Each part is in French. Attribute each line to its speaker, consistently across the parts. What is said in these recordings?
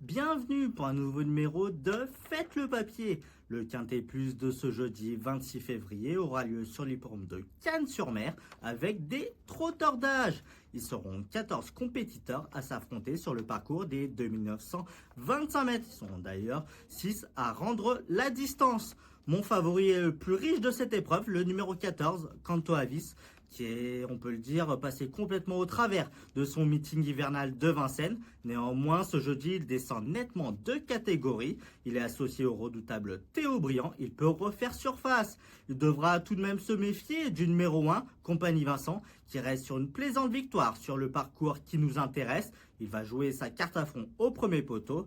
Speaker 1: Bienvenue pour un nouveau numéro de Faites le papier. Le Quintet Plus de ce jeudi 26 février aura lieu sur l'hippodrome de Cannes-sur-Mer avec des trotteurs d'âge. Ils seront 14 compétiteurs à s'affronter sur le parcours des 2925 mètres. Ils sont d'ailleurs 6 à rendre la distance. Mon favori est le plus riche de cette épreuve, le numéro 14, Canto Avis, qui est, on peut le dire, passé complètement au travers de son meeting hivernal de Vincennes. Néanmoins, ce jeudi, il descend nettement de catégorie. Il est associé au redoutable Théo Briand. Il peut refaire surface. Il devra tout de même se méfier du numéro 1, Compagnie Vincent, qui reste sur une plaisante victoire sur le parcours qui nous intéresse. Il va jouer sa carte à fond au premier poteau.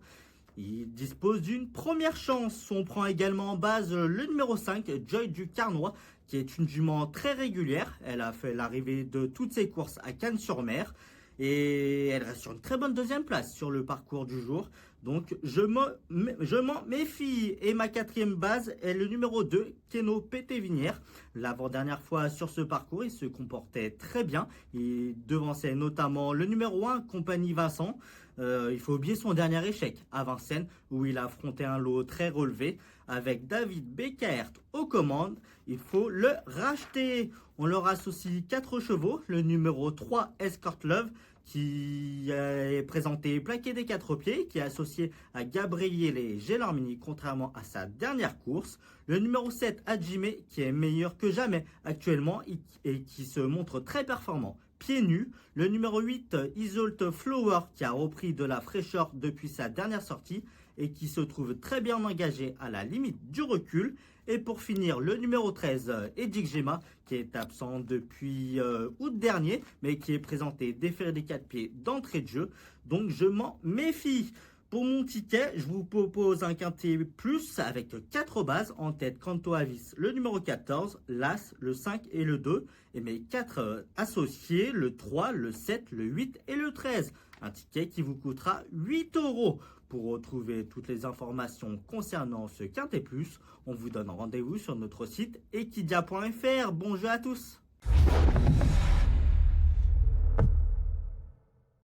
Speaker 1: Il dispose d'une première chance. On prend également en base le numéro 5, Joy du Carnois, qui est une jument très régulière. Elle a fait l'arrivée de toutes ses courses à Cannes-sur-Mer. Et elle reste sur une très bonne deuxième place sur le parcours du jour. Donc je m'en méfie. Et ma quatrième base est le numéro 2, Keno Pétévinière. L'avant-dernière fois sur ce parcours, il se comportait très bien. Il devançait notamment le numéro 1, Compagnie Vincent. Il faut oublier son dernier échec à Vincennes, où il a affronté un lot très relevé. Avec David Beckert aux commandes, il faut le racheter. On leur associe 4 chevaux, le numéro 3, Escort Love, qui est présenté plaqué des 4 pieds, qui est associé à Gabriele Gelormini, contrairement à sa dernière course. Le numéro 7, Hajime, qui est meilleur que jamais actuellement et qui se montre très performant pieds nus. Le numéro 8, Isolt Flower, qui a repris de la fraîcheur depuis sa dernière sortie et qui se trouve très bien engagé à la limite du recul. Et pour finir, le numéro 13, Edic Gema, qui est absent depuis août dernier, mais qui est présenté déféré des 4 pieds d'entrée de jeu. Donc je m'en méfie. Pour mon ticket, je vous propose un quintet plus avec 4 bases en tête. Canto Avis, le numéro 14, l'As, le 5 et le 2. Et mes 4 associés, le 3, le 7, le 8 et le 13. Un ticket qui vous coûtera 8 €. Pour retrouver toutes les informations concernant ce quintet plus, on vous donne rendez-vous sur notre site equidia.fr. Bon jeu à tous!